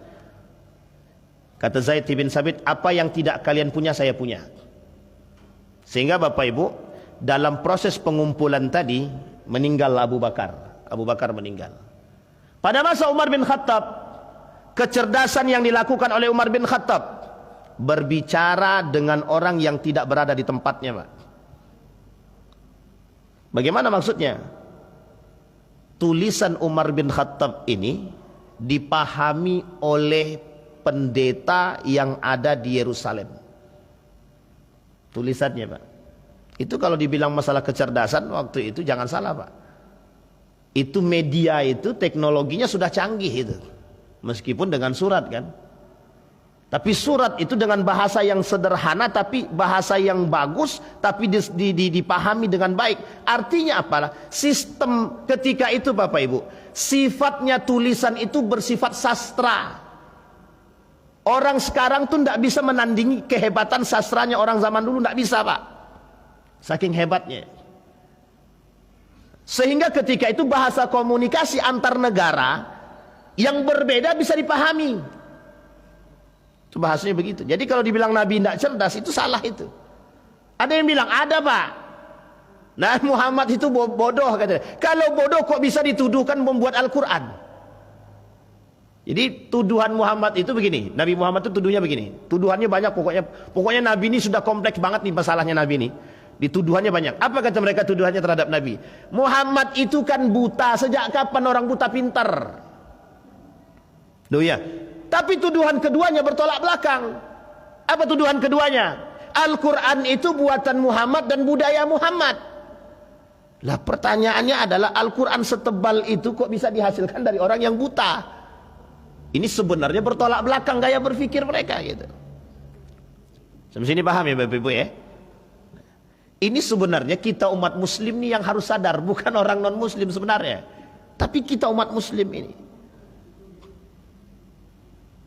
Kata Zaid bin Thabit, apa yang tidak kalian punya saya punya. Sehingga Bapak Ibu, dalam proses pengumpulan tadi meninggal Abu Bakar. Abu Bakar meninggal. Pada masa Umar bin Khattab, kecerdasan yang dilakukan oleh Umar bin Khattab berbicara dengan orang yang tidak berada di tempatnya Pak. Bagaimana maksudnya? Tulisan Umar bin Khattab ini dipahami oleh pendeta yang ada di Yerusalem. Tulisannya Pak. Itu kalau dibilang masalah kecerdasan waktu itu jangan salah Pak. Itu media itu teknologinya sudah canggih itu. Meskipun dengan surat kan. Tapi surat itu dengan bahasa yang sederhana tapi bahasa yang bagus tapi dipahami dengan baik. Artinya apalah? Sistem ketika itu Bapak Ibu, sifatnya tulisan itu bersifat sastra. Orang sekarang tuh tidak bisa menandingi kehebatan sastranya orang zaman dulu, tidak bisa Pak. Saking hebatnya. Sehingga ketika itu bahasa komunikasi antar negara yang berbeda bisa dipahami. Itu bahasanya begitu. Jadi kalau dibilang Nabi tidak cerdas, itu salah itu. Ada yang bilang, ada Pak. Nah, Muhammad itu bodoh katanya. Kalau bodoh kok bisa dituduhkan membuat Al-Quran? Jadi tuduhan Muhammad itu begini. Nabi Muhammad itu tuduhnya begini. Tuduhannya banyak pokoknya Nabi ini sudah kompleks banget nih masalahnya Nabi ini. Dituduhannya banyak. Apa kata mereka tuduhannya terhadap Nabi? Muhammad itu kan buta. Sejak kapan orang buta pintar? Loh ya. Tapi tuduhan keduanya bertolak belakang. Apa tuduhan keduanya? Al-Quran itu buatan Muhammad dan budaya Muhammad. Lah pertanyaannya adalah Al-Quran setebal itu kok bisa dihasilkan dari orang yang buta? Ini sebenarnya bertolak belakang gaya berpikir mereka gitu. Sampai sini paham ya Bapak Ibu ya? Ini sebenarnya kita umat muslim nih yang harus sadar, bukan orang non muslim sebenarnya. Tapi kita umat muslim ini.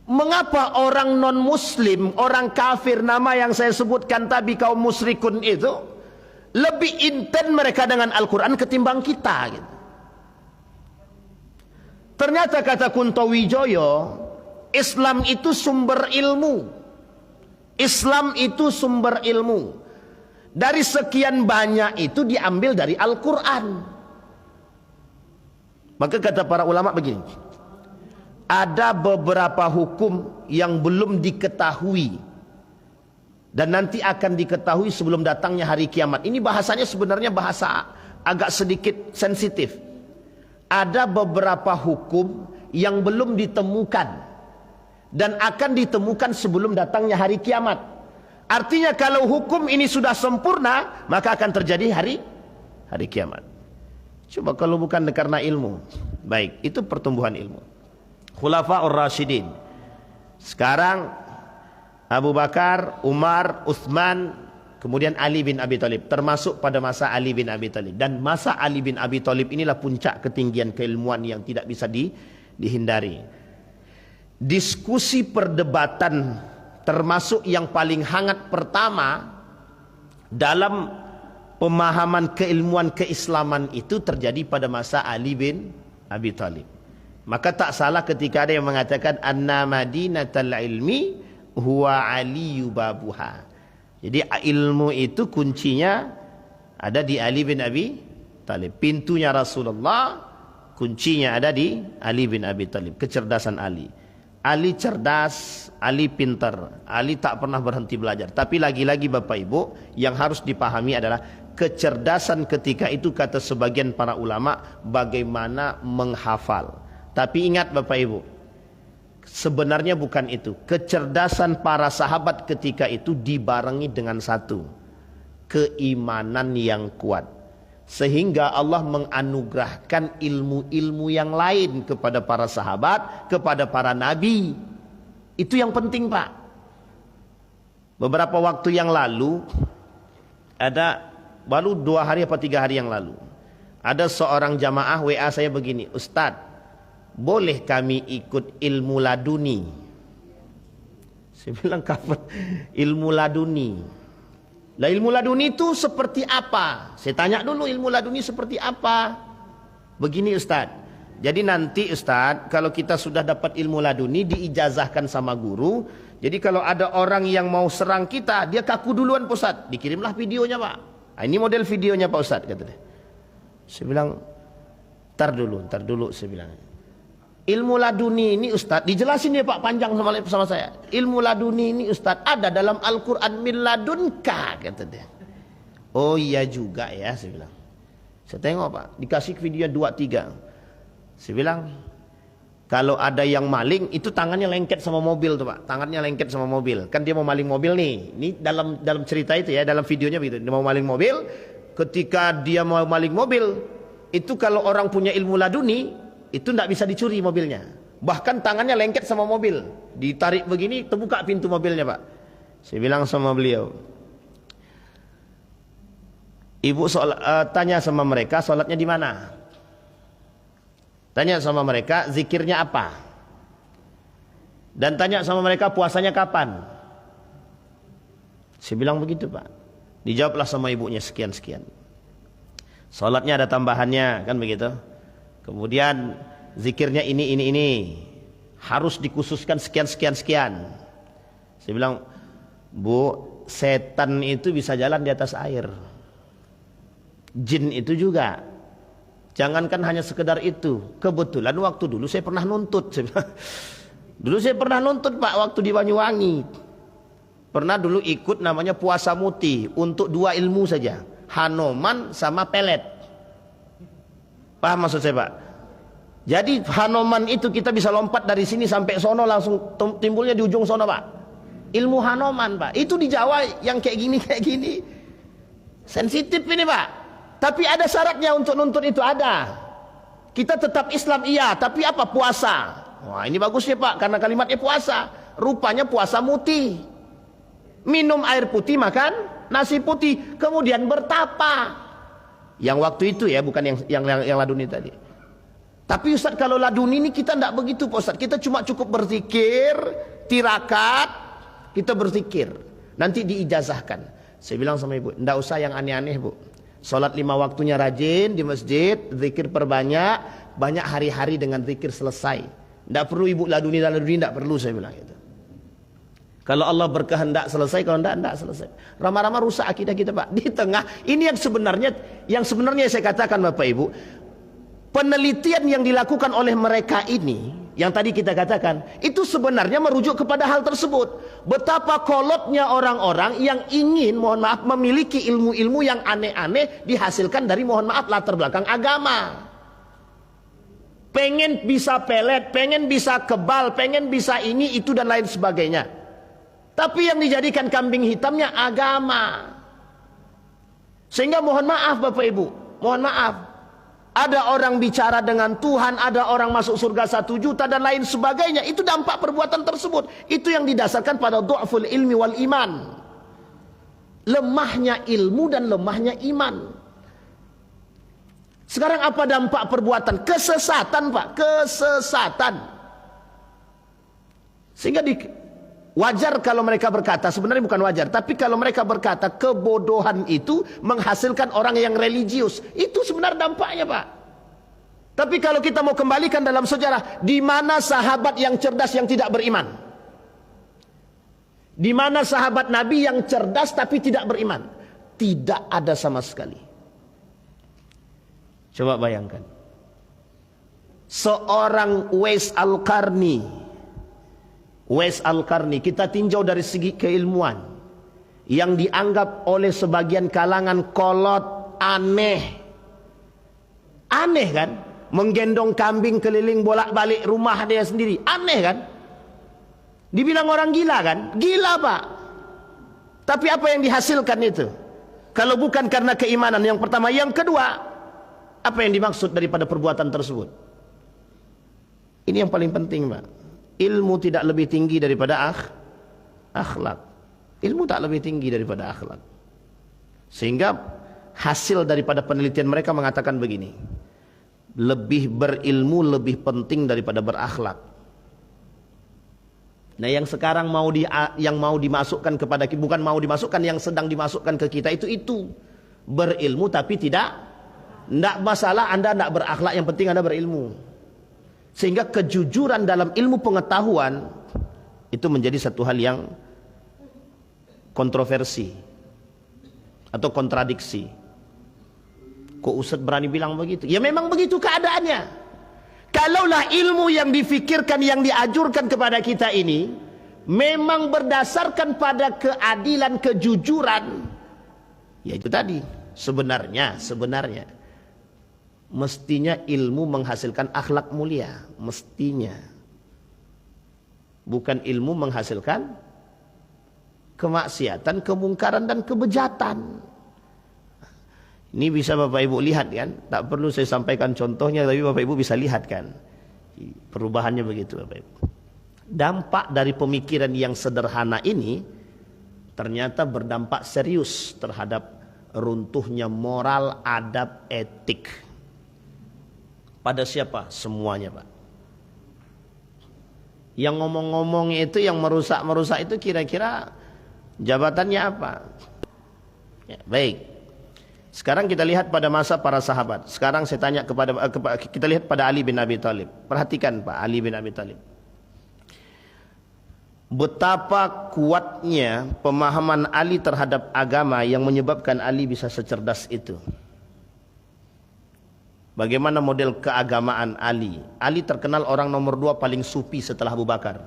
Mengapa orang non muslim, orang kafir nama yang saya sebutkan tadi kaum musyrikun itu lebih intens mereka dengan Al-Quran ketimbang kita gitu. Ternyata kata Kunto Wijoyo, Islam itu sumber ilmu. Islam itu sumber ilmu. Dari sekian banyak itu diambil dari Al-Quran. Maka kata para ulama begini, ada beberapa hukum yang belum diketahui dan nanti akan diketahui sebelum datangnya hari kiamat. Ini bahasanya sebenarnya bahasa agak sedikit sensitif. Ada beberapa hukum yang belum ditemukan dan akan ditemukan sebelum datangnya hari kiamat. Artinya kalau hukum ini sudah sempurna, maka akan terjadi hari kiamat. Coba kalau bukan karena ilmu. Baik, itu pertumbuhan ilmu. Khulafaur Rasyidin. Sekarang Abu Bakar, Umar, Utsman, kemudian Ali bin Abi Thalib, termasuk pada masa Ali bin Abi Thalib. Dan masa Ali bin Abi Thalib inilah puncak ketinggian keilmuan yang tidak bisa dihindari. Diskusi perdebatan termasuk yang paling hangat pertama dalam pemahaman keilmuan keislaman itu terjadi pada masa Ali bin Abi Thalib. Maka tak salah ketika ada yang mengatakan anna madinatal ilmi huwa aliyu babuha. Jadi ilmu itu kuncinya ada di Ali bin Abi Thalib. Pintunya Rasulullah, kuncinya ada di Ali bin Abi Thalib. Kecerdasan Ali. Ali cerdas, Ali pintar, Ali tak pernah berhenti belajar. Tapi lagi-lagi Bapak Ibu, yang harus dipahami adalah kecerdasan ketika itu kata sebagian para ulama bagaimana menghafal. Tapi ingat Bapak Ibu, sebenarnya bukan itu. Kecerdasan para sahabat ketika itu dibarengi dengan satu, keimanan yang kuat. Sehingga Allah menganugerahkan ilmu-ilmu yang lain kepada para sahabat, kepada para nabi. Itu yang penting Pak. Beberapa waktu yang lalu, baru 2 hari atau 3 hari yang lalu, ada seorang jamaah WA saya begini, Ustadz, boleh kami ikut ilmu laduni? Saya bilang kapan ilmu laduni? Lah ilmu laduni itu seperti apa? Saya tanya dulu ilmu laduni seperti apa? Begini Ustaz. Jadi nanti Ustaz, kalau kita sudah dapat ilmu laduni diijazahkan sama guru. Jadi kalau ada orang yang mau serang kita, dia kaku duluan Pak Ustaz. Dikirimlah videonya Pak. Nah, ini model videonya Pak Ustaz kata dia. Saya bilang, ntar dulu saya bilang. Ilmu laduni ini Ustaz, dijelasin dia Pak panjang sama saya. Ilmu laduni ini Ustaz ada dalam Al-Quran min ladunka kata dia. Oh iya juga ya saya bilang. Saya tengok Pak, dikasih video 2-3. Saya bilang, kalau ada yang maling itu tangannya lengket sama mobil tuh Pak. Tangannya lengket sama mobil. Kan dia mau maling mobil nih. Ini dalam cerita itu ya, dalam videonya begitu. Dia mau maling mobil, ketika dia mau maling mobil, itu kalau orang punya ilmu laduni itu tidak bisa dicuri mobilnya. Bahkan tangannya lengket sama mobil. Ditarik begini, terbuka pintu mobilnya Pak. Saya bilang sama beliau, Ibu tanya sama mereka sholatnya di mana? Tanya sama mereka zikirnya apa? Dan tanya sama mereka puasanya kapan? Saya bilang begitu Pak. Dijawablah sama ibunya sekian-sekian. Sholatnya ada tambahannya, kan begitu? Kemudian zikirnya ini harus dikhususkan sekian. Saya bilang, Bu, setan itu bisa jalan di atas air. Jin itu juga. Jangankan hanya sekedar itu. Kebetulan waktu dulu saya pernah nuntut. Dulu saya pernah nuntut Pak, waktu di Banyuwangi. Pernah dulu ikut namanya puasa muti untuk 2 ilmu saja, Hanoman sama pelet. Paham maksud saya Pak? Jadi Hanoman itu kita bisa lompat dari sini sampai sono, langsung timbulnya di ujung sono Pak. Ilmu Hanoman Pak. Itu di Jawa yang kayak gini. Sensitif ini Pak. Tapi ada syaratnya untuk nuntut itu, ada. Kita tetap Islam iya, tapi apa? Puasa. Wah ini bagusnya Pak, karena kalimatnya puasa. Rupanya puasa muti. Minum air putih, makan nasi putih, kemudian bertapa. Yang waktu itu ya, bukan yang laduni tadi. Tapi Ustaz, kalau laduni ini kita tidak begitu Pak Ustaz. Kita cuma cukup berzikir, tirakat, kita berzikir. Nanti diijazahkan. Saya bilang sama ibu, tidak usah yang aneh-aneh Bu. Sholat 5 waktunya rajin di masjid, zikir perbanyak, banyak hari-hari dengan zikir selesai. Tidak perlu ibu laduni, tidak perlu, saya bilang itu. Kalau Allah berkehendak selesai, kalau tidak selesai. Ramah-ramah rusak akidah kita Pak. Di tengah, ini yang sebenarnya saya katakan Bapak Ibu, penelitian yang dilakukan oleh mereka ini, yang tadi kita katakan, itu sebenarnya merujuk kepada hal tersebut. Betapa kolotnya orang-orang yang ingin, mohon maaf, memiliki ilmu-ilmu yang aneh-aneh dihasilkan dari, mohon maaf, latar belakang agama. Pengen bisa pelet, pengen bisa kebal, pengen bisa ini, itu dan lain sebagainya. Tapi yang dijadikan kambing hitamnya agama. Sehingga mohon maaf Bapak Ibu, mohon maaf, ada orang bicara dengan Tuhan, ada orang masuk surga 1 juta dan lain sebagainya. Itu dampak perbuatan tersebut. Itu yang didasarkan pada du'aful ilmi wal iman. Lemahnya ilmu dan lemahnya iman. Sekarang apa dampak perbuatan? Kesesatan Pak, kesesatan. Sehingga wajar kalau mereka berkata, sebenarnya bukan wajar, tapi kalau mereka berkata kebodohan itu menghasilkan orang yang religius, itu sebenarnya dampaknya Pak. Tapi kalau kita mau kembalikan dalam sejarah, di mana sahabat yang cerdas yang tidak beriman? Di mana sahabat Nabi yang cerdas tapi tidak beriman? Tidak ada sama sekali. Coba bayangkan, seorang Uwais Al-Qarni, kita tinjau dari segi keilmuan, yang dianggap oleh sebagian kalangan kolot, aneh kan? Menggendong kambing keliling bolak-balik rumah dia sendiri, aneh kan? Dibilang orang gila kan? Gila Pak. Tapi apa yang dihasilkan itu? Kalau bukan karena keimanan yang pertama, yang kedua, apa yang dimaksud daripada perbuatan tersebut? Ini yang paling penting Pak. Ilmu tidak lebih tinggi daripada akhlak. Ilmu tak lebih tinggi daripada akhlak. Sehingga hasil daripada penelitian mereka mengatakan begini, lebih berilmu lebih penting daripada berakhlak. Nah yang sekarang yang mau dimasukkan kepada kita, bukan mau dimasukkan, yang sedang dimasukkan ke kita itu berilmu tapi tidak masalah Anda tidak berakhlak, yang penting Anda berilmu. Sehingga kejujuran dalam ilmu pengetahuan itu menjadi satu hal yang kontroversi atau kontradiksi. Kok Ustadz berani bilang begitu? Ya memang begitu keadaannya. Kalaulah ilmu yang difikirkan, yang diajurkan kepada kita ini memang berdasarkan pada keadilan, kejujuran, ya itu tadi, sebenarnya mestinya ilmu menghasilkan akhlak mulia, mestinya. Bukan ilmu menghasilkan kemaksiatan, kemungkaran dan kebejatan. Ini bisa Bapak Ibu lihat kan? Tak perlu saya sampaikan contohnya, tapi Bapak Ibu bisa lihat kan? Perubahannya begitu Bapak Ibu. Dampak dari pemikiran yang sederhana ini ternyata berdampak serius terhadap runtuhnya moral, adab, etik. Pada siapa? Semuanya Pak. Yang ngomong-ngomong itu, yang merusak itu kira-kira jabatannya apa? Ya, baik. Sekarang kita lihat pada masa para sahabat. Sekarang saya tanya kita lihat pada Ali bin Abi Thalib. Perhatikan Pak, Ali bin Abi Thalib. betapa kuatnya pemahaman Ali terhadap agama yang menyebabkan Ali bisa secerdas itu. Bagaimana model keagamaan Ali? Ali terkenal orang nomor 2 paling sufi setelah Abu Bakar.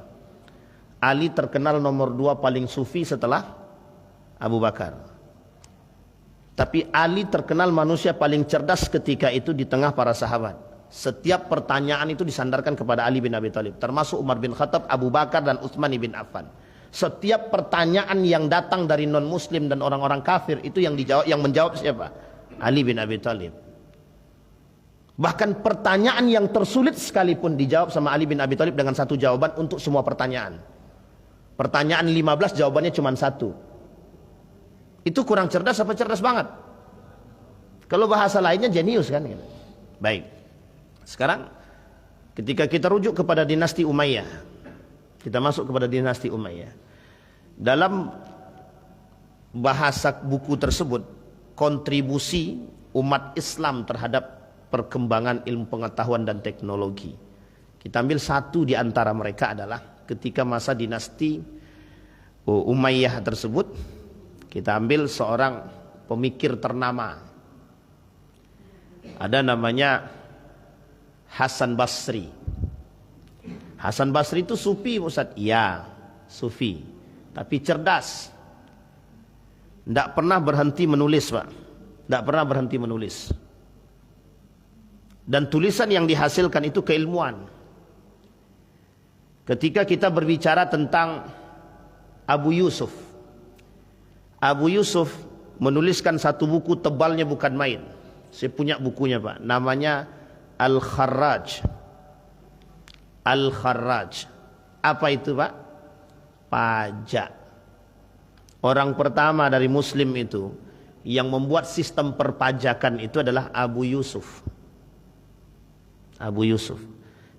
Ali terkenal nomor 2 paling sufi setelah Abu Bakar. Tapi Ali terkenal manusia paling cerdas ketika itu di tengah para sahabat. Setiap pertanyaan itu disandarkan kepada Ali bin Abi Thalib, termasuk Umar bin Khattab, Abu Bakar dan Utsman bin Affan. Setiap pertanyaan yang datang dari non muslim dan orang-orang kafir itu yang menjawab siapa? Ali bin Abi Thalib. Bahkan pertanyaan yang tersulit sekalipun dijawab sama Ali bin Abi Thalib dengan satu jawaban untuk semua pertanyaan. Pertanyaan 15 jawabannya cuma satu. Itu kurang cerdas apa cerdas banget? Kalau bahasa lainnya jenius kan? Baik. Sekarang ketika kita rujuk kepada dinasti Umayyah, kita masuk kepada dinasti Umayyah. Dalam bahasa buku tersebut, kontribusi umat Islam terhadap perkembangan ilmu pengetahuan dan teknologi. Kita ambil satu di antara mereka adalah ketika masa dinasti Umayyah tersebut, kita ambil seorang pemikir ternama. Ada namanya Hasan Basri. Hasan Basri itu sufi, Ustaz? Iya, sufi. Tapi cerdas. Tidak pernah berhenti menulis, Pak. Tidak pernah berhenti menulis. Dan tulisan yang dihasilkan itu keilmuan. Ketika kita berbicara tentang Abu Yusuf. Abu Yusuf menuliskan satu buku, tebalnya bukan main. Saya punya bukunya, Pak. Namanya Al-Kharraj. Al-Kharraj. Apa itu, Pak? Pajak. Orang pertama dari Muslim itu yang membuat sistem perpajakan itu adalah Abu Yusuf. Abu Yusuf.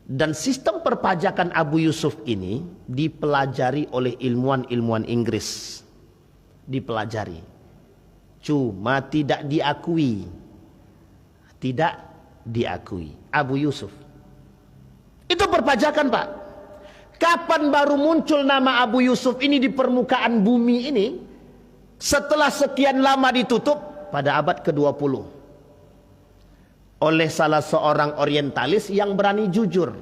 Dan sistem perpajakan Abu Yusuf ini dipelajari oleh ilmuwan-ilmuwan Inggris. Dipelajari. Cuma tidak diakui. Tidak diakui. Abu Yusuf itu perpajakan, Pak. Kapan baru muncul nama Abu Yusuf ini di permukaan bumi ini? Setelah sekian lama ditutup pada abad ke-20 oleh salah seorang orientalis yang berani jujur.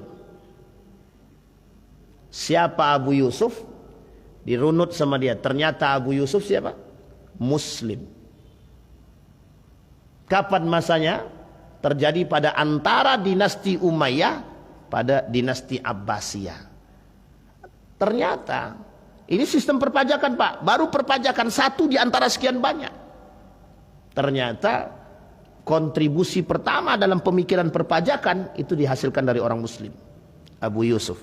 Siapa Abu Yusuf? Dirunut sama dia. Ternyata Abu Yusuf siapa? Muslim. Kapan masanya? Terjadi pada antara dinasti Umayyah pada dinasti Abbasiyah. Ternyata ini sistem perpajakan, Pak. Baru perpajakan satu di antara sekian banyak. Ternyata kontribusi pertama dalam pemikiran perpajakan itu dihasilkan dari orang Muslim, Abu Yusuf.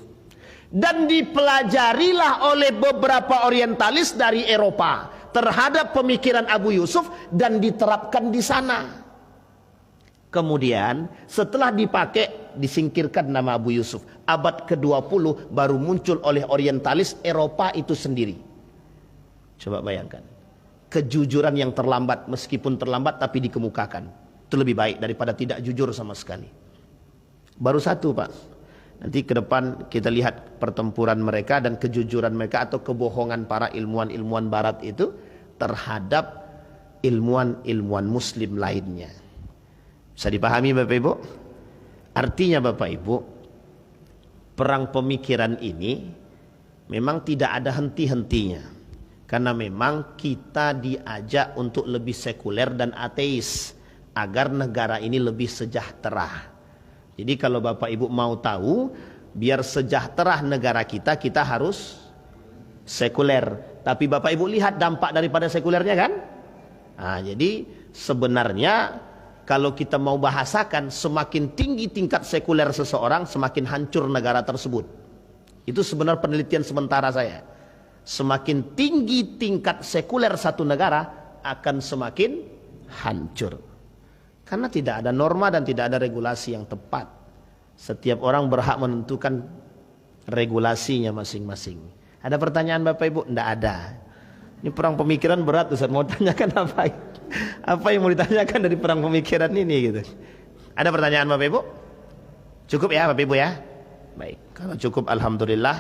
Dan dipelajarilah oleh beberapa orientalis dari Eropa terhadap pemikiran Abu Yusuf dan diterapkan di sana. Kemudian setelah dipakai, disingkirkan nama Abu Yusuf. Abad ke-20 baru muncul oleh orientalis Eropa itu sendiri. Coba bayangkan. Kejujuran yang terlambat, meskipun terlambat tapi dikemukakan. Itu lebih baik daripada tidak jujur sama sekali. Baru satu, Pak. Nanti ke depan kita lihat pertempuran mereka dan kejujuran mereka atau kebohongan para ilmuwan-ilmuwan barat itu terhadap ilmuwan-ilmuwan Muslim lainnya. Bisa dipahami, Bapak Ibu? Artinya, Bapak Ibu, perang pemikiran ini memang tidak ada henti-hentinya. Karena memang kita diajak untuk lebih sekuler dan ateis agar negara ini lebih sejahtera. Jadi kalau Bapak Ibu mau tahu, biar sejahtera negara kita, kita harus sekuler. Tapi Bapak Ibu lihat dampak daripada sekulernya kan? Nah, jadi sebenarnya kalau kita mau bahasakan, semakin tinggi tingkat sekuler seseorang, semakin hancur negara tersebut. Itu sebenarnya penelitian sementara saya. Semakin tinggi tingkat sekuler satu negara, akan semakin hancur. Karena tidak ada norma dan tidak ada regulasi yang tepat. Setiap orang berhak menentukan regulasinya masing-masing. Ada pertanyaan Bapak Ibu? Tidak ada. Ini perang pemikiran berat, Ustaz. Mau tanyakan apa? Apa yang mau ditanyakan dari perang pemikiran ini gitu? Ada pertanyaan Bapak Ibu? Cukup ya Bapak Ibu ya? Baik, kalau cukup alhamdulillah.